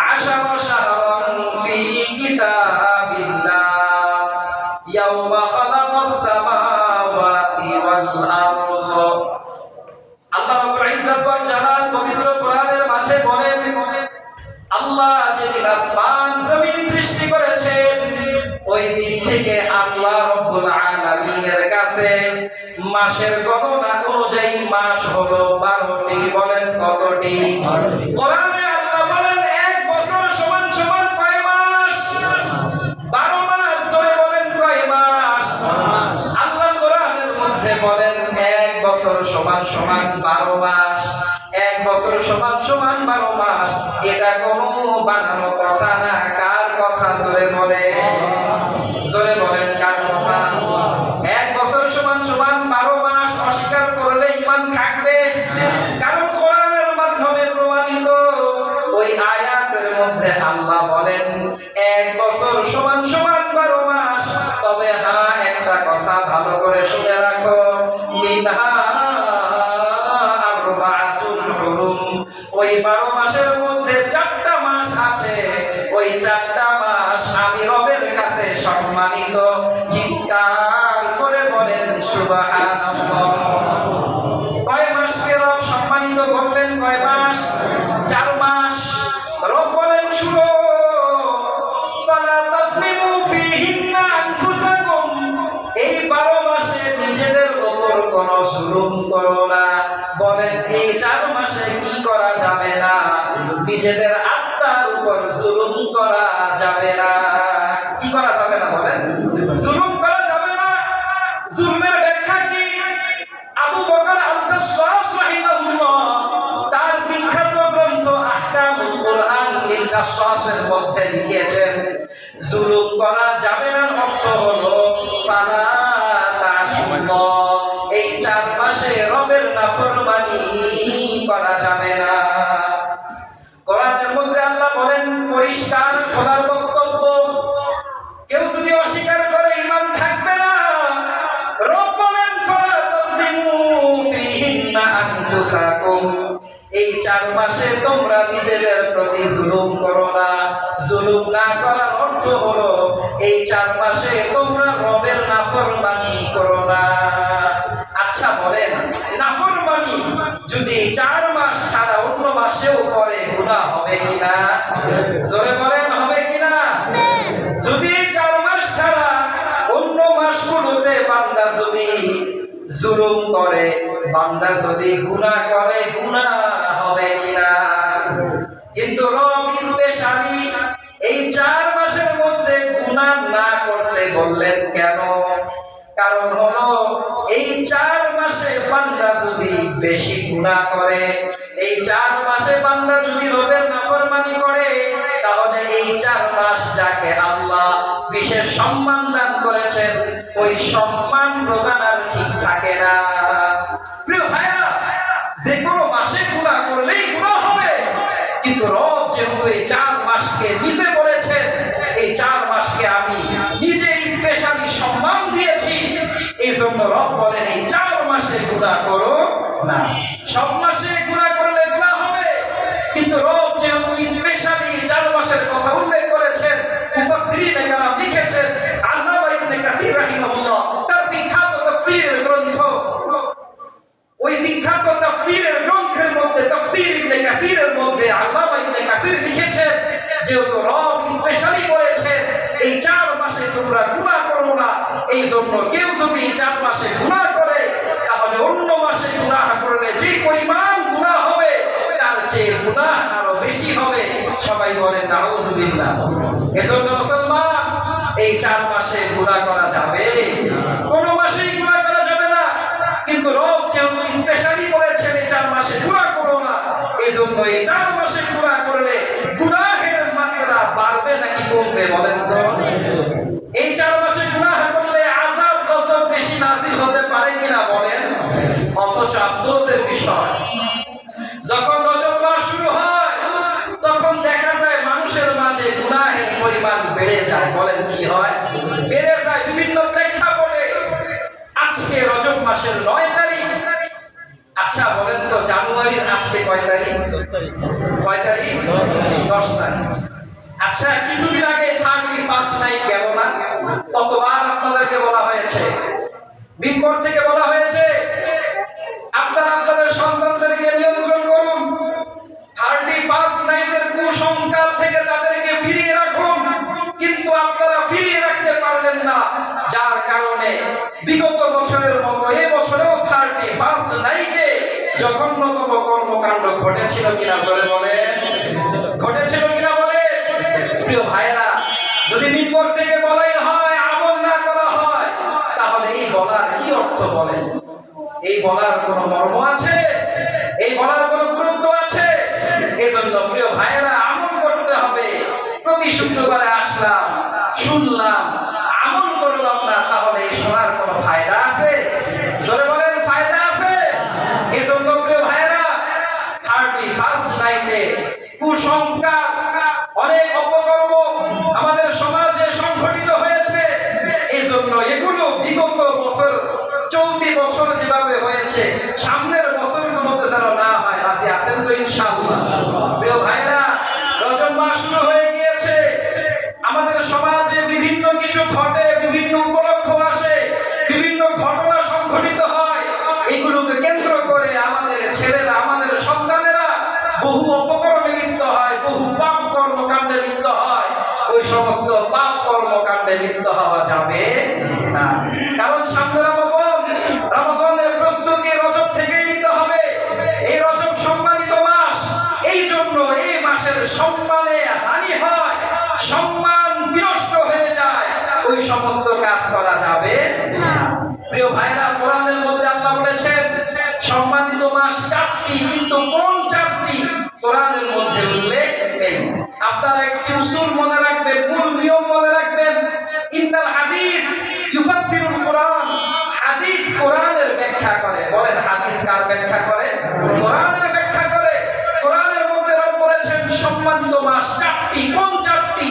আশারা শাহরান ফি কিতাবিল্লাহ ইয়াওমা খালাকাস সামাওয়াতি ওয়াল আরদ। আল্লাহ রাব্বুল ইজ্জত ওয়াল জালাল পবিত্র কোরআনের মাঝে বলেন, আল্লাহ যেদিন আসমান জমিন সৃষ্টি করেছেন, ওই দিন থেকে আল্লাহ রাব্বুল আলামিনের কাছে মাসের গণনা অনুযায়ী মাস হলো 12টি। বলেন কতটি? কোরআনে আল্লাহ বলেন, এক বছর সমান সমান কয় মাস? 12 মাস। ধরে বলেন কয় মাস? আল্লাহ কোরআনের মধ্যে বলেন, এক বছর সমান সমান 12 মাস। এক বছর সমান সমান 12 মাস। এটা কোনো বানানো কথা না। কার কথা? জোরে বলেন, জোরে বলেন কার কথা? এক বছর সমান সমান 12 মাস অস্বীকার করলে ঈমান থাকবে? কারণ কোরআনের মাধ্যমে প্রমাণিত। ওই আয়াতের মধ্যে আল্লাহ বলেন, এক বছর সমান সমান 12 মাস। তবে হ্যাঁ, একটা কথা ভালো করে শুনে রাখো, মিনহা আরবাআতুন হুরুম। ওই 12 মাসের মধ্যে 4টা মাস আছে। ওই 4টা মাস আমি রবের কাছে সম্মানিত। চিৎকার করে বলেন সুবহানাল্লাহ। কয় মাসকে রব সম্মানিত বললেন? কয় মাস? 4 মাস। নিজেদের আত্মার উপর জুলুম করা যাবে না। কি করা যাবে না বলেন? জুলুম করা যাবে না। জুলমের ব্যাখ্যা কি? আবু বকর আল-জাসসাস রাহিমাহুল্লাহ তার বিখ্যাত গ্রন্থ আহকামুল কুরআন লিল জাসসাসের মধ্যে লিখেছেন, জুলুম করা যাবে না অর্থ হলো ফালা তাসুল্লাহ, এই 4 মাসে রবের নাফরমানি করা যাবে না। কোরআনের মধ্যে আল্লাহ বলেন পরিষ্কার খোদার বক্তব্য, কেউ যদি অস্বীকার করে ঈমান থাকবে না। রব বলেন ফালা তাযলিমু ফীহিন্না আনফুসাকুম, এই 4 মাসে তোমরা নিজেদের প্রতি জুলুম করো না। জুলুম না করার অর্থ হলো এই 4 মাসে তোমরা রবের নাফরমানি করো না। আচ্ছা বলেন, নাফরমানি যদি 4 মাস ছাড়া অন্য মাসেও করে গুনাহ হবে কিনা? জোরে বলেন, হবে কিনা? যদি 4 মাস ছাড়া অন্য মাসগুলোতে বান্দা যদি জুলুম করে, বান্দা যদি গুনাহ করে, গুনাহ হবে কিনা? কিন্তু রব স্পেশালি এই 4 মাসের মধ্যে গুনাহ না করতে বললেন কেন? কারণ হলো এই 4 মাসে বান্দা যদি বেশি গুনাহ করে, এই 4 মাসে বান্দা যদি রবের নাফরমানি করে, তাহলে এই 4 মাস যাকে আল্লাহ বিশেষ সম্মান দান করেছেন, ওই সম্মান প্রদান আর ঠিক থাকে না। প্রিয় ভাইরা, যে কোনো মাসে গুনাহ করলেই গুনাহ হবে, কিন্তু রব যেহেতু এই 4 মাসকে নিজে বলেছেন, এই 4 মাসকে আমি নিজে স্পেশালি সম্মান দিয়েছি, এই জন্য রব বলেন এই 4 মাসে গুনাহ করো না। সব মাসে গুনাহ করলে গুনাহ হবে, কিন্তু রব যেহেতু স্পেশালি 4 মাসের কথা উল্লেখ করেছেন, মুফাসসিরিনে কেরাম লিখেছেন, আল্লামা ইবনে কাসির রাহিমাহুল্লাহ তার বিখ্যাত তাফসীরের গ্রন্থ, ওই বিখ্যাত তাফসীরের গ্রন্থের মধ্যে তাফসীর ইবনে কাসিরের মধ্যে আল্লামা ইবনে কাসির লিখেছেন, যেহেতু রব স্পেশালি বলেছেন এই 4 মাসে তোমরা গুনাহ করো না, এই জন্য কেউ যদি 4 মাসে গুনাহ করে, তাহলে অন্য মাসে গুনাহ করলে যে পরিমাণ গুনাহ হবে তার চেয়ে গুনাহ আরো বেশি হবে। সবাই বলেন নাউযুবিল্লাহ। এজন্য মুসলমান, এই 4 মাসে গুনাহ করা যাবে, কোন মাসেই গুনাহ করা যাবে না। কিন্তু রব যেহেতু স্পেশালি বলেছেন এই 4 মাসে গুনাহ করো না, এই জন্য এই 4 মাসে গুনাহ করলে গুনাহের মাত্রা বাড়বে নাকি কমবে বলেন তো? এই 4 মাসে গুনাহ করলে আযাব গজব বেশি নাযিল হতে পারে কিনা বলেন? অথচ আফসোসের বিষয়, যখন রজব মাস শুরু হয় তখন দেখা যায় মানুষের মাঝে গুনাহের পরিমাণ বেড়ে যায়। বলেন কি হয়? বেড়ে যায় বিভিন্ন প্রেক্ষাপটে। আজকে রজব মাসের 9 তারিখ। আচ্ছা বলেন তো, জানুয়ারির আজকে কয় তারিখ? 10 তারিখ। 10 তারিখ। আচ্ছা, কিছুদিন আগে 31st নাইট গেল না? কতবার আপনাদেরকে বলা হয়েছে, মিম্বর থেকে বলা হয়েছে আপনারা আপনাদের সন্তানদেরকে নিয়ন্ত্রণ করুন, 31st নাইটের কুসংস্কার থেকে তাদেরকে ফিরিয়ে রাখুন। কিন্তু আপনারা ফিরিয়ে রাখতে পারলেন না, যার কারণে বিগত বছরের মতো এবছরেও 31st নাইটে জঘন্যতম কর্মকাণ্ড ঘটেছিল কিনা জোরে বলে? ঘটেছিল কিনা বলে? প্রিয় ভাইরা, যদি মিম্বর থেকে বলাই হয়, আমল না করা হয়, তাহলে এই বলার কি অর্থ বলেন? এই বলার কোনো মর্ম আছে? এই বলার কোনো গুরুত্ব আছে? এজন্য প্রিয় ভাইরা, আমল করতে হবে। প্রতি শুক্রবারে আসলাম, শুনলাম, আমল করলাম না, তাহলে এই শোনার কোনো ফায়দা আছে? জোরে বলেন, ফায়দা আছে? এজন্য প্রিয় ভাইরা, 31st নাইটে কুসংস্কার, অনেক অপকর্ম আমাদের সমাজে সংঘটিত হয়েছে। এজন্য এগুলো বিগত বছর, চলতি বছর যেভাবে হয়েছে, সামনের বছরগুলোতে যেন না হয়। রাজি আছেন তো ইনশাআল্লাহ? প্রিয় ভাইরা, রজব মাস শুরু হয়ে গিয়েছে। আমাদের সমাজে বিভিন্ন কিছু ঘটে, বিভিন্ন উপলক্ষ আসে, বিভিন্ন ঘটনা সংঘটিত হয়। এগুলোকে কেন্দ্র করে আমাদের ছেলেরা, আমাদের সন্তানেরা বহু অপকর্মে লিপ্ত হয়, বহু পাপ কর্মকাণ্ডে লিপ্ত হয়। ওই সমস্ত পাপ কর্মকাণ্ডে লিপ্ত হওয়া যাবে না। কারণ সামনে রমজানের প্রস্তুতি রজব থেকেই নিতে হবে। এই রজব সম্মানিত মাস, এই জন্য এই মাসের কোরআনের মধ্যে আল্লাহ বলেছেন সম্মানিত মাস চারটি, কিন্তু কোন চারটি কোরআনের মধ্যে উল্লেখ নেই। আপনারা একটি উসুল মনে রাখবেন, মূল নিয়ম মনে রাখবেন, ইন্নাল হাদিস ইউফাসসিরুল কোরআন। হাদিস কোরআনের ব্যাখ্যা করে। বলেন হাদিস কার ব্যাখ্যা করে? কোরআনের ব্যাখ্যা করে। কোরআনের মধ্যে রব বলেছেন সম্মানিত মাস চারটি। কোন চারটি?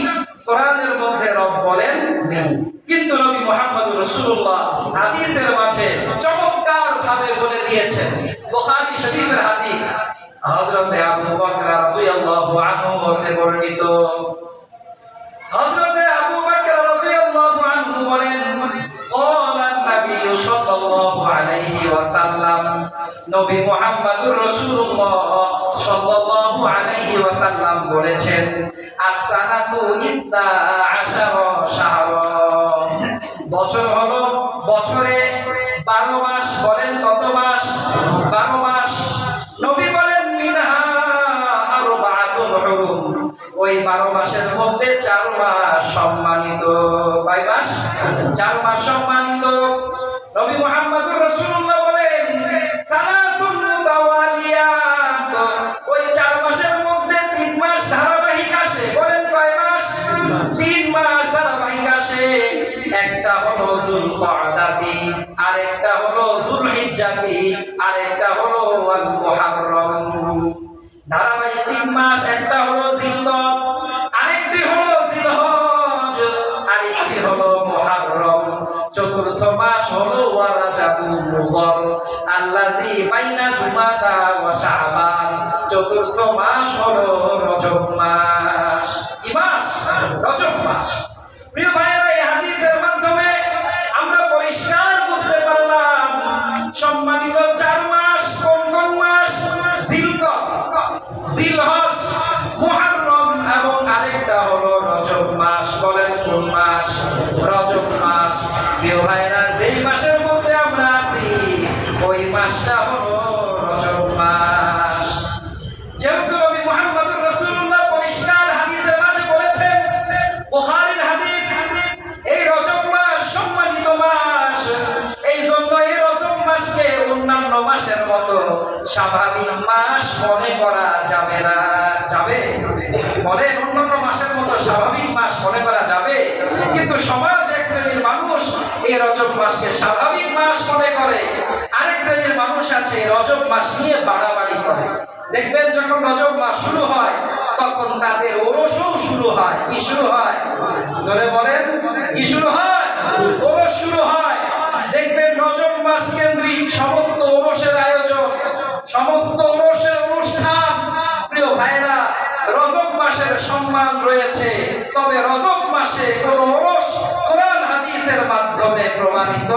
কোরআনের মধ্যে রব বলেন নেই, কিন্তু নবী মুহাম্মদুর রাসূলুল্লাহ হাদিসের মাঝে চমৎকার ভাবে বলে দিয়েছেন। বুখারী শরীফের হাদিস, হযরত আবু বকর রাদিয়াল্লাহু আনহু হতে বর্ণিত। হযরত আবু বকর রাদিয়াল্লাহু আনহু বলেন, ক্বালান নবী সাল্লাল্লাহু আলাইহি ওয়াসাল্লাম, নবী মুহাম্মদুর রাসূলুল্লাহ সাল্লাল্লাহু আলাইহি ওয়াসাল্লাম বলেছেন, as-sanatu 12 শাহরা। বছর হলো, বছরে 12 মাস। বলেন কত মাস? 12 মাস। নবী বলেন মিনহা আরবাআতুন হুরুম, ওই 12 মাসের মধ্যে 4 মাস সম্মানিত। কয় মাস? 4 মাস সম্মানিত। নবী মুহাম্মদুর রাসূলুল্লাহ বলেন সালাসুন মুতাওয়ালিয়াত, ওই 4 মাসের মধ্যে 3 মাস ধারাবাহিক আসে। বলেন কয় মাস? 3 মাস ধারাবাহিক আসে। একটা হলো যুলকআদাতি, আরেকটা হলো যুলহিজ্জাতি, আরেকটা হলো আল মুহররম। ধারাবাহিক 3 মাস। একটা হলো জিলকদ, আরেকটি হলো জিলহজ, আরেকটি হলো মুহররম। চতুর্থ মাস হলো রাজাবুল মুহর আল্লাযী বাইনা জুমাদা ওয়া শাবান। চতুর্থ মাস হলো রজব মাস। কি মাস? রজব মাস। প্রিয় ভাইরা, এই হাদিসের মাধ্যমে আমরা পরিষ্কার বুঝতে পারলাম সম্মানিত 4 মাস কোন কোন মাস? জিলকদ, জিলহজ, মুহররম এবং আরেকটা হলো রজব মাস। বলেন কোন মাস? রজব মাস। প্রিয় ভাইরা, যেই মাসের মধ্যে আমরা আছি ওই মাসটা হলো রজব মাস। যেহেতু নবী মুহাম্মদুর রাসূলুল্লাহ পরিষ্কার হাদিসের মাঝে বলেছেন, বুখারীর হাদিস, এই রজব মাস সম্মানিত মাস, এই জন্য এই রজব মাসকে অন্যান্য মাসের মতো স্বাভাবিক মাস মনে করা যাবে না। যাবে? বলেন অন্যান্য মাসের মতো স্বাভাবিক মাস মনে করা যাবে? কিন্তু সমাজ এক শ্রেণীর মানুষ এই রজব মাসকে স্বাভাবিক মাস মনে করে, আরেক শ্রেণীর মানুষ আছে রজব মাস নিয়ে বাড়াবাড়ি করে। দেখবেন যখন রজব মাস শুরু হয় তখন তাদের ওরসও শুরু হয়। কি শুরু হয়? জোরে বলেন, কি শুরু হয়? ওরস শুরু হয়। দেখবেন রজব মাস কেন্দ্রিক সমস্ত ওরসের আয়োজন, সমস্ত ওরসের অনুষ্ঠান। প্রিয় ভাইরা, রজব মাসের সম্মান রয়েছে, তবে রজব মাসে কোন ওরস কোরআন হাদিসের মাধ্যমে প্রমাণিত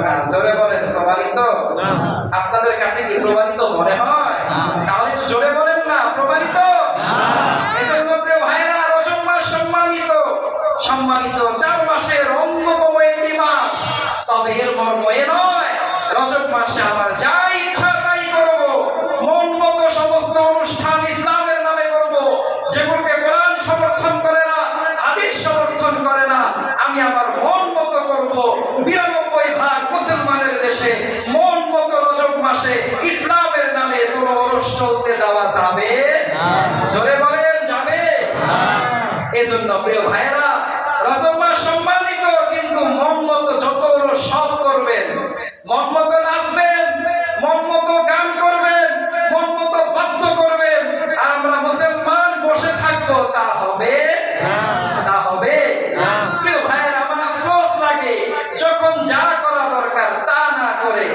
না। জোরে বলেন, প্রমাণিত না। আপনাদের কাছে কি প্রমাণিত মনে হয়? তাহলে একটু জোরে বলেন না, প্রমাণিত না। এজন্য প্রিয় ভাইরা, রজব মাস সম্মানিত, সম্মানিত 4 মাসের অন্যতম একটি মাস। তবে এর মর্ম এ নয় রজব মাসে আমার যা ইচ্ছা তাই করব, মন মতো সমস্ত অনুষ্ঠান ইসলামের নামে করব, যেগুলোকে কোরআন সমর্থন করে না, হাদিস সমর্থন করে না, আমি আমার মন মতো করব। 92% মুসলমানের দেশে মন মতো রজব মাসে ইসলামের নামে কোনো ওরস চলতে দেওয়া যাবে না। জোরে বলেন, যাবে না। এজন্য প্রিয় ভাইরা, রজব মাস সম্মানিত, কিন্তু মন মতো যত ওরস সব করবেন, মন মতো নাচবেন, মন মতো গান করবেন, মন মতো বাদ্য করবেন, আর আমরা মুসলমান বসে থাকবো, তা হবে না, তা হবে না। প্রিয় ভাইয়ের, আমার আফসোস লাগে যখন যা করা দরকার তা না করে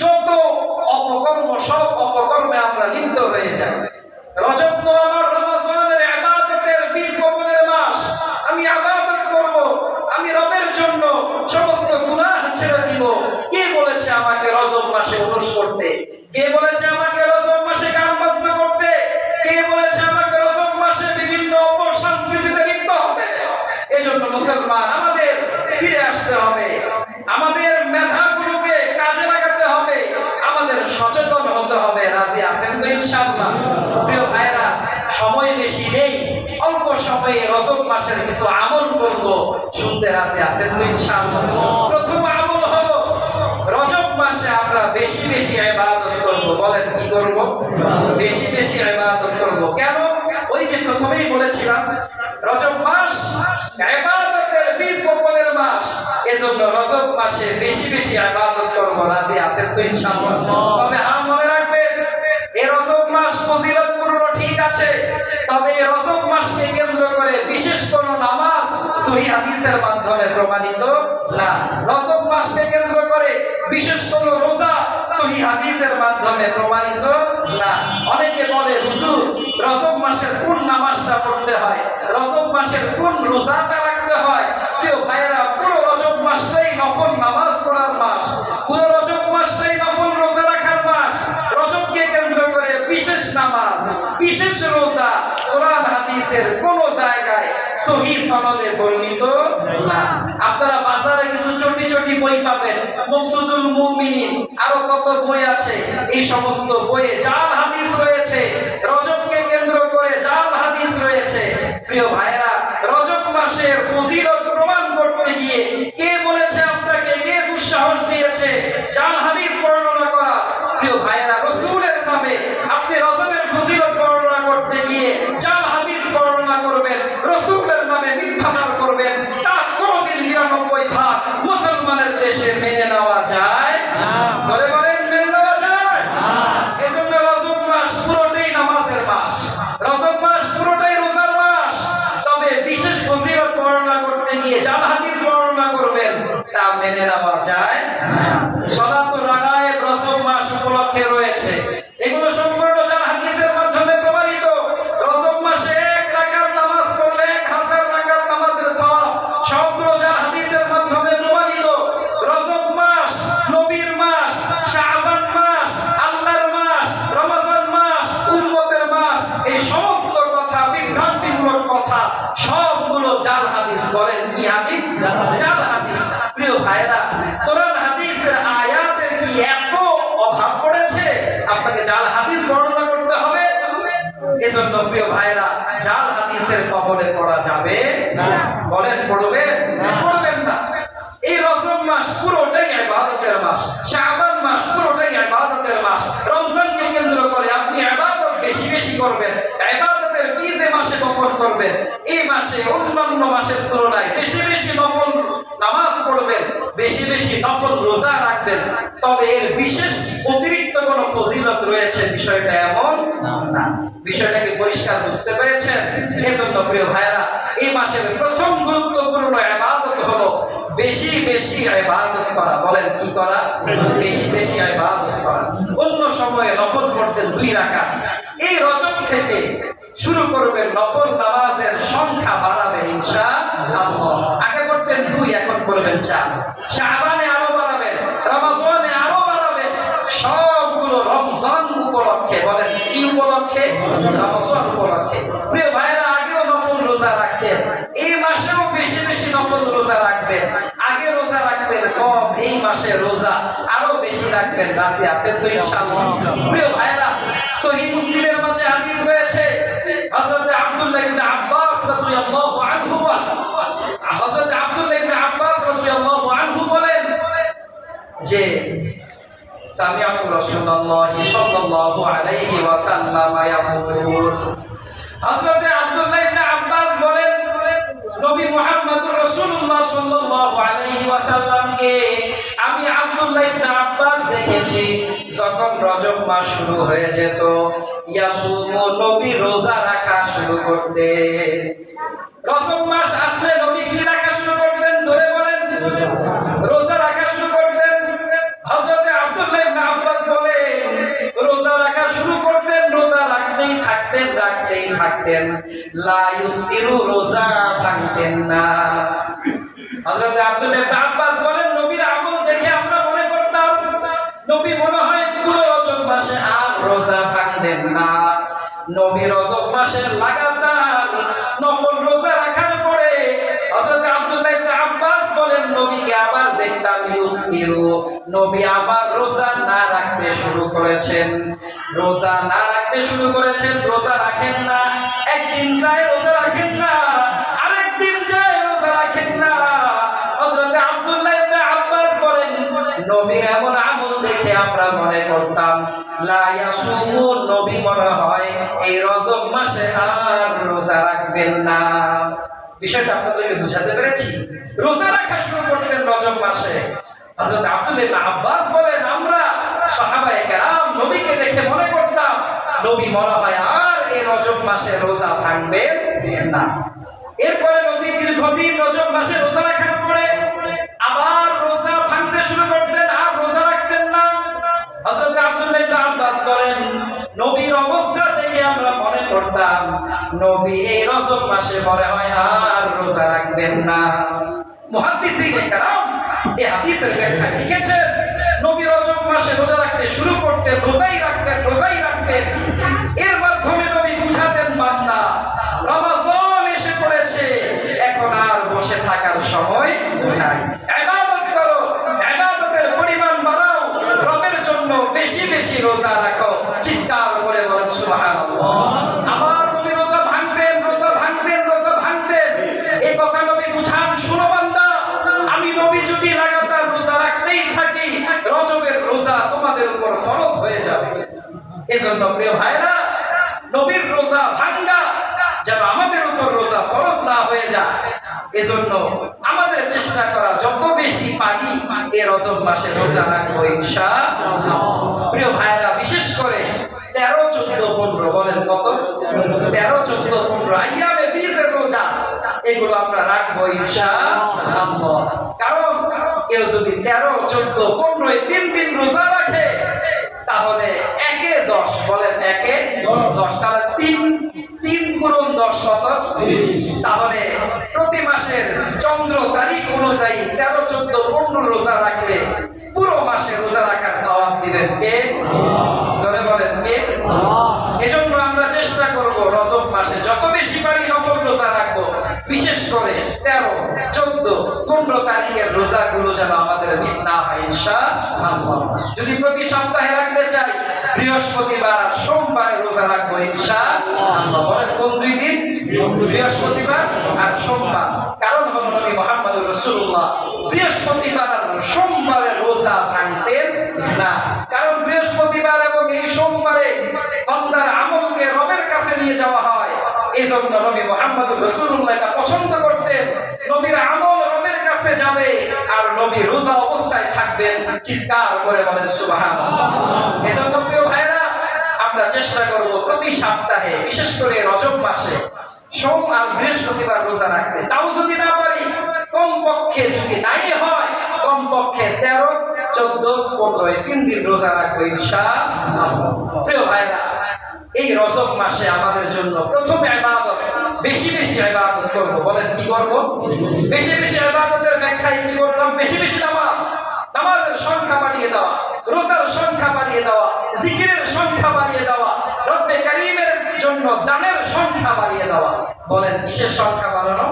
যত অপকর্ম, সব অপকর্মে আমরা লিপ্ত হয়ে যাই। রজব তো আমার রমজানের ইবাদতের বীজ বপনের মাস। আমি ইবাদত করব, আমি রবের জন্য সমস্ত গুনাহ ছেড়ে দিব। কে বলেছে আমাকে রজব মাসে ওরস করতে? কে বলেছে আমাকে রজব মাসে গান বাদ্য করতে? কে বলেছে আমাকে রজব মাসে বিভিন্ন অপসংস্কৃতিতে লিপ্ত হতে? এজন্য মুসলমান আমাদের ফিরে আসতে হবে, আমাদের মেধাগুলোকে কাজে লাগাতে হবে, আমাদের সচেতন হতে হবে। রাজি আছেন তো ইনশাআল্লাহ? প্রিয় ভাইরা, সময় বেশি নেই, অল্প সময়ে রজব মাসের কিছু আমল করব, শুনতে রাজি আছেন তো ইনশাআল্লাহ? প্রথম আমল হলো রজব মাসে আমরা বেশি বেশি ইবাদত করব। বলেন কি করব? বেশি বেশি ইবাদত করব। কেন? ওই যে প্রথমেই বলেছিলাম রজব মাস ইবাদতের বীর বপনের মাস, এজন্য রজব মাসে বেশি বেশি ইবাদত করব। রাজি আছেন তো ইনশাআল্লাহ? তবে হ্যাঁ, মনে রাখবেন এই রজব মাস ফজিলতপূর্ণ ঠিক আছে, তবে এই রজব মাসকে কেন্দ্র করে বিশেষ কোন নামাজ সহিহ হাদিসের মাধ্যমে প্রমাণিত না। রজব মাসকে কেন্দ্র করে বিশেষ কোন রোজা সহিহ হাদিসের মাধ্যমে প্রমাণিত না। অনেকে বলে হুজুর রজব মাসের কোন নামাজটা পড়তে হয়, রজব মাসের কোন রোজাটা রাখতে হয়? প্রিয় ভাইয়েরা, পুরো রজব মাসটাই নফল নামাজ পড়ার মাস, পুরো রজব মাসটাই নফল রোজা রাখার মাস। রজবকে কেন্দ্র করে বিশেষ নামাজ, বিশেষ রোজা কোরআন হাদিসের কোন জায়গায় সহিহ সনদে বর্ণিত না। আপনারা বাজারে কিছু ছোটি ছোটি বই পাবেন, মকসুদুল মুমিনিন, আরো কত বই আছে, এই সমস্ত বইয়ে জাল হাদিস রয়েছে, রজবকে কেন্দ্র করে জাল হাদিস রয়েছে। প্রিয় ভাইরা, রজব মাসের ফজিলত প্রমাণ করতে গিয়ে কে বলেছে আপনাকে, কে দুঃসাহস দিয়েছে জাল হাদিস বর্ণনা করা? প্রিয় ভাইরা, রাসূলের নামে আপনি রজবের ফজিলত বর্ণনা করতে গিয়ে জাল হাদিস বর্ণনা করবেন, রাসূলের নামে মিথ্যাচার করবেন, তা কোনদিন ৯৯% মুসলমানের দেশে মেনে নেওয়া যায় না। ধরে বলেন, মেনে নেওয়া যায় না। এজন্য রজব মাস পুরোটাই নামাজের মাস, রজব মাস পুরোটাই রোজার মাস। তবে বিশেষ ফজিলত বর্ণনা করতে গিয়ে জাল হাদিস বর্ণনা করবেন, তা মেনে নেওয়া যায় না। সালাতুর রাগায়েব রজব মাস উপলক্ষে রয়েছে, এগুলো সম্পূর্ণ জাল হাদিসের মাধ্যমে প্রমাণিত। রজব মাসে ১ রাকাত নামাজ পড়লে ১০০০ রাকাত নামাজের সওয়াব, সবগুলো জাল হাদিসের মাধ্যমে প্রমাণিত। রজব মাস নবীর মাস, শাবান মাস আল্লাহর মাস, রমজান মাস উম্মতের মাস, এই সমস্ত কথা বিভ্রান্তিমূলক কথা সবগুলো জাল হাদিস। বলেন কি হাদিস? জাল হাদিস। প্রিয় ভাইরা, কোরআন হাদিসের আয়াতের কি এত অভাব পড়েছে আপনাকে জাল হাদিস বর্ণনা করতে হবে? এজন্য প্রিয় ভাইরা, জাল হাদিসের কবলে পড়া যাবে না। বলেন পড়বেন? পড়বেন না। এই রজব মাস পুরোটাই ইবাদতের মাস, শাবান মাস পুরোটাই ইবাদতের মাস। রমজানকে কেন্দ্র করে আপনি ইবাদত বেশি বেশি করবেন, ইবাদতের বীজ এই মাসে বপন করবেন। এই মাসে অন্যান্য মাসের তুলনায় বেশি বেশি নফল নামাজ পড়বেন, বেশি বেশি নফল রোজা রাখবেন। তবে এর বিশেষ অতিরিক্ত কোনো ফজিলত রয়েছে বিষয়টা এমন না। বিষয়টাকে পরিষ্কার বুঝতে পেরেছেন? এজন্য প্রিয় ভাইরা, এই মাসের প্রথম গুরুত্বপূর্ণ ইবাদত হলো বেশি বেশি ইবাদত করা। বলেন কি করা? বেশি বেশি ইবাদত করা। অন্য সময়ে নফল পড়তেন 2 রাকাত, এই রজব থেকে শুরু করবেন নফল নামাজের সংখ্যা বাড়াবেন ইনশাআল্লাহ। আগে পড়তেন 2, এখন পড়বেন 4। শাবানে আরো বাড়াবেন, রমজানে আরো বাড়াবেন। সবগুলো রমজান উপলক্ষে। বলেন কি উপলক্ষে? রমজান উপলক্ষে। প্রিয় ভাইরা, আগেও নফল রোজা রাখতেন, এই মাসেও বেশি বেশি নফল রোজা রাখবেন। আগে রোজা রাখতেন কম, এই মাসে রোজা আরো বেশি রাখবেন। রাজি আছেন তো ইনশাআল্লাহ? প্রিয় ভাইরা, সহিহ মুসলিমের মাঝে হাদিস রয়েছে, হযরত আব্দুল্লাহ ইবনে আব্বাস রাদিয়াল্লাহু আনহু বলেন, হযরত আব্দুল্লাহ ইবনে আব্বাস রাদিয়াল্লাহু আনহু বলেন যে সামিআতু রাসূলুল্লাহ সাল্লাল্লাহু আলাইহি ওয়াসাল্লাম ইয়াকুল, হযরত আব্দুল্লাহ ইবনে আব্বাস বলেন নবী মুহাম্মদুর রাসূলুল্লাহ সাল্লাল্লাহু আলাইহি ওয়াসাল্লামকে আমি আব্দুল্লাহ ইবনে আব্বাস দেখেছি যখন রজব মাস শুরু হয়ে যেত, ইয়াসুমু, নবী রোজা রাখা শুরু করতেন। রজব মাস আসলে নবী কি রাখা শুরু করতেন? জোরে বলেন। রোজা রাখা শুরু করতেন। হযরত আব্দুল্লাহ ইবনে আব্বাস বলেন রোজা রাখা শুরু করতেন, রোজা রাখতেই থাকতেন, লা ইফতিরু, রোজা ভাঙতেন না। হযরত আব্দুল্লাহ ইবনে আব্বাস বলেন নবীর আমল দেখে আমরা মনে করতাম নবী মনে হয় পুরো রজব মাসে আর রোজা ভাঙবেন না। নবী রজব মাসে লাগাতার নফল রোজা রাখার পরে হযরত আব্দুল্লাহ ইবনে আব্বাস বলেন নবীকে আবার দেখতাম ইউফতিরু, নবী আবার রোজা না রাখতে শুরু করেছেন, রোজা না রাখতে শুরু করেছেন, রোজা রাখেন না। একদিন যায় রোজা রাখেন না, আরেকদিন যায় রোজা রাখেন না। হযরত আব্দুল্লাহ ইবনে আব্বাস বলেন নবীর এমন আমল দেখে আমরা মনে করতাম লা ইয়াসুমু, নবী মনে হয় এই রজব মাসে আর রোজা রাখবেন না। বিষয়টা আপনাদেরকে বুঝাতে পেরেছি? রোজা রাখা শুরু করতেন রজব মাসে। হযরত আব্দুল্লাহ ইবনে আব্বাস বলেন, আমরা সাহাবায়ে কেরাম নবীকে দেখে মনে করতাম নবী মনে হয় আর এই রজব মাসে রোজা ভাঙবেন না। এরপরে নবী দীর্ঘদিন রজব মাসে রোজা রাখার পরে আবার রোজা ভাঙতে শুরু করতেন, আর রোজা রাখতেন না। হযরত আব্দুল্লাহ ইবনে আব্বাস বলেন, নবীর অবস্থা দেখে আমরা মনে করতাম নবী এই রজব মাসে মনে হয় আর রোজা রাখবেন না। মুহাদ্দিসিনে কেরাম এই হাদিসের ব্যাখ্যায় লিখেছেন, নবী রজব মাসে রোজা রাখতে শুরু করতেন, রোজাই রাখতেন। এর মাধ্যমে নবী বুঝাতেন, বান্দা রমজান এসে পড়েছে, এখন আর বসে থাকার সময় নাই, ইবাদত করো, ইবাদতের পরিমাণ বাড়াও, রবের জন্য বেশি বেশি রোজা রাখো। চিৎকার করে বলেন সুবহানাল্লাহ। আবার নবী রোজা ভাঙতেন। এই কথা নবী বুঝান, শুনো বান্দা, আমি নবী যদি লাগাতার রোজা রাখতেই থাকি, রজবের রোজা তোমাদের উপর ফরজ হয়ে যাবে। এজন্য প্রিয় ভাইরা, নবীর রোজা ভাঙা যেন আমাদের উপর রোজা ফরজ না হয়ে যায়, এজন্য আমাদের চেষ্টা করা যত বেশি পারি এই রজব মাসে রোজা রাখবো ইনশাআল্লাহ। প্রিয় ভাইরা, বিশেষ করে 13, 14, 15, বলেন কত? 13, 14, 15 আইয়ামে বীজের রোজা, এগুলো আমরা রাখবো ইনশাআল্লাহ। কারণ কেউ যদি 13, 14, 15 এই 3 দিন রোজা রাখে, তাহলে 1 এ 10, বলেন 1 এ 10, তাহলে 3 গুণন 10 কত? তাহলে প্রতি মাসের চন্দ্র তারিখ অনুযায়ী 13, 14, 15 রোজা রাখলে পুরো মাসে রোজা রাখার সওয়াব দিবেন কে? জোরে বলেন কে? এজন্য আমরা চেষ্টা করব রজব মাসে যত বেশি পারি নফল রোজা রাখবো। বিশেষ করে 13, 14, 15 তারিখের রোজাগুলো যেন আমাদের মিস না হয় ইনশাআল্লাহ। যদি প্রতি সপ্তাহে রাখতে চাই, বৃহস্পতিবার আর সোমবারে রোজা রাখবো ইনশাআল্লাহ। বলেন কোন 2 দিন? বৃহস্পতিবার আর সোমবার। কারণ হলো নবী মুহাম্মদুর রাসূলুল্লাহ বৃহস্পতিবার আর সোমবারে রোজা ভাঙতেন না। কারণ বৃহস্পতিবার এবং এই সোমবারে বান্দার আমলকে রবের কাছে নিয়ে যাওয়া হয়। এজন্য নবী মুহাম্মদুর রাসূলুল্লাহ এটা পছন্দ করতেন, নবীর আমল রবের কাছে যাবে আর নবী রোজা অবস্থায় থাকবেন। চিৎকার করে বলেন সুবহানাল্লাহ। এজন্য প্রিয় ভাইরা, আমরা চেষ্টা করব প্রতি সপ্তাহে, বিশেষ করে রজব মাসে সোম আর বৃহস্পতিবার রোজা রাখতে। তাও যদি না পারি, কমপক্ষে যদি নাই হয়, কমপক্ষে 13, 14, 15 এই 3 দিন রোজা রাখবো ইনশাআল্লাহ। প্রিয় ভাইরা, এই রজব মাসে আমাদের জন্য প্রথম ইবাদত, বেশি বেশি ইবাদত করব। বলেন কি করব? বেশি বেশি ইবাদতের ব্যাখ্যা কি করলাম? বেশি বেশি নামাজের সংখ্যা বাড়িয়ে দেওয়া, রোজার সংখ্যা বাড়িয়ে দেওয়া, জিকিরের সংখ্যা বাড়িয়ে দেওয়া, রব্বে কারীমের জন্য দানের সংখ্যা বাড়িয়ে দেওয়া। বলেন কিসের সংখ্যা বাড়ানো?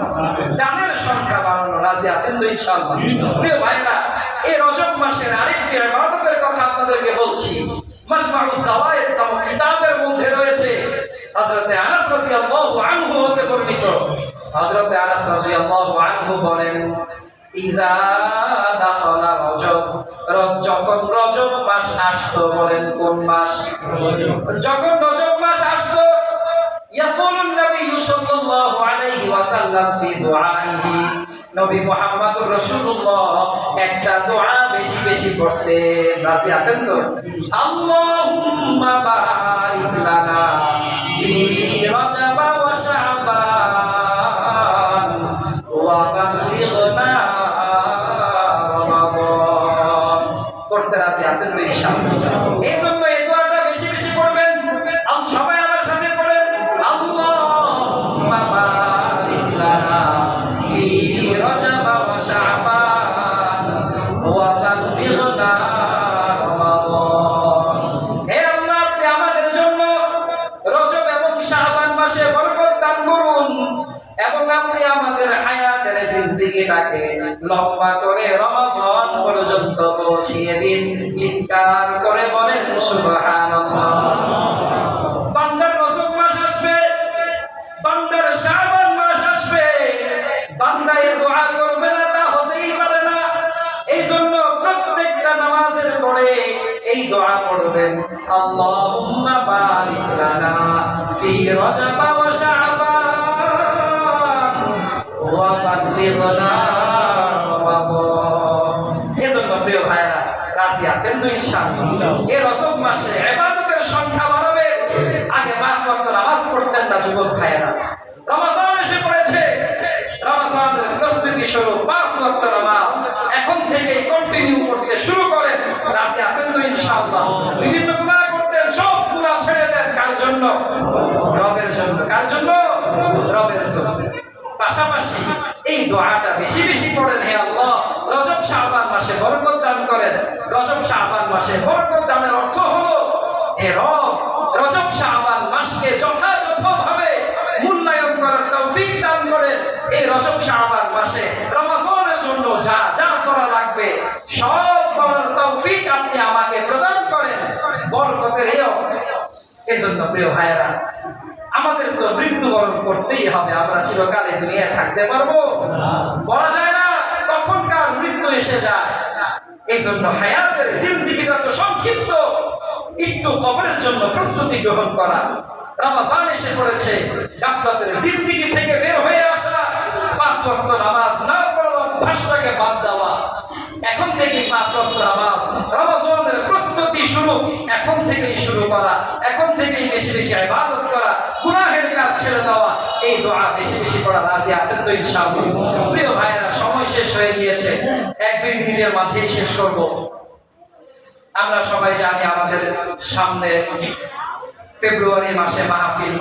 দানের সংখ্যা বাড়ানো। রাজি আছেন তো ইনশাআল্লাহ? প্রিয় ভাইরা, এই রজব মাসের আরেকটি ইবাদতের কথা আপনাদেরকে বলছি। মাজমাউজ যাওয়ায়েদ নামক কিতাবের মধ্যে রয়েছে, হযরত আনাস রাদিয়াল্লাহু আনহু হতে বর্ণিত। হযরত আনাস রাদিয়াল্লাহু আনহু বলেন, ইযা দাখালা রজব, যখন রজব মাস আসতো, বলেন কোন মাস? যখন রজব মাস আসতো, ইয়াকুলুন নবী সাল্লাল্লাহু আলাইহি ওয়াসাল্লাম ফি দুআইহি, নবী মুহাম্মদুর রাসূলুল্লাহ একটা দোয়া বেশি বেশি পড়তেন। রাজি আছেন তো? আল্লাহুম্মা বারিক লানা ফি রজব ওয়া শাবান ওয়া বাল্লিগনা রমাদান। পড়তে রাজি আছেন তো ইনশাআল্লাহ? এই জন্য এই দোয়াটা বেশি বেশি পড়বেন। সবাই আমার সাথে পড়েন, আল্লাহুম্মা বারিক লানা ফি রজব ওয়া শাবান ওয়া বাল্লিগনা রমাদান। হে আল্লাহ, আপনি আমাদের জন্য রজব এবং শাবান মাসে বরকত দান করুন এবং আপনি আমাদের হায়াতের জিন্দেগিটাকে লম্বা করে রমাদান পর্যন্ত পৌঁছিয়ে দিন। চিৎকার করে বলেন সুবহানাল্লাহ। বান্দার রজব মাস আসবে, বান্দার শাবান মাস আসবে, বান্দা এই দোয়া করবে না তা হতেই পারে না। এই জন্য প্রত্যেকটা নামাজের পরে এই দোয়া পড়বেন, আল্লাহুম্মা বারিক লানা ফি রজব ওয়া শাবান ওয়া বাল্লিগনা রমাদান। এজন্য প্রিয় ভাইরা, রাজি আছেন তো ইনশাআল্লাহ? এই রজব মাসে ইবাদতের সংখ্যা বাড়বে। আগে 5 ওয়াক্ত নামাজ পড়তেন না যুবক ভাইরা, রমাদান এসে পড়েছে, রমাদানের প্রস্তুতি শুরু, 5 ওয়াক্ত নামাজ এখন থেকেই কন্টিনিউ করতে শুরু করেন। রাজি আছেন তো ইনশাআল্লাহ? বিভিন্ন গুনাহ করতেন, সব গুনাহ ছেড়ে দেন। কার জন্য? রবের জন্য। কার জন্য? রবের জন্য। পাশাপাশি এই দোয়াটা বেশি বেশি পড়েন, হে আল্লাহ রজব শাবান মাসে বরকত দান করেন। রজব শাবান মাসে বরকত দানের অর্থ হলো, হে রব রজব শাবান মাসকে যথাযথভাবে মূল্যায়ন করার তৌফিক দান করেন। এই রজব শাবান মাসে রমাদানের জন্য যা যা করা লাগবে সব করার তৌফিক আপনি আমাকে প্রদান করেন, বরকতের এই অর্থ। এজন্য প্রিয় ভাইয়েরা, আমাদের তো মৃত্যুবরণ করতেই হবে। আমরা চিরকাল এই দুনিয়ায় থাকতে পারবো? বলা যায় না কখনকার মৃত্যু এসে যায়। এই জন্য হায়াতের জিন্দেগিটা তো সংক্ষিপ্ত, একটু কবরের জন্য প্রস্তুতি গ্রহণ করা। রমাদান এসে পড়েছে, গাফলাতের জিন্দেগি থেকে বের হয়ে আসা, 5 ওয়াক্ত নামাজ না পড়ার অভ্যাসটাকে বাদ দেওয়া, এখন থেকেই 5 ওয়াক্ত নামাজ, রমাদানের প্রস্তুতি শুরু এখন থেকেই শুরু করা, এখন থেকেই বেশি বেশি ইবাদত করা, গুনাহের কাজ ছেড়ে দেওয়া, এই দোয়া বেশি বেশি করা। রাজি আছেন তো ইনশাআল্লাহ? প্রিয় ভাইয়েরা, সময় শেষ হয়ে গিয়েছে, 1-2 মিনিটের মাঝেই শেষ করব। আমরা সবাই জানি আমাদের সামনে ফেব্রুয়ারি মাসে মাহফিল।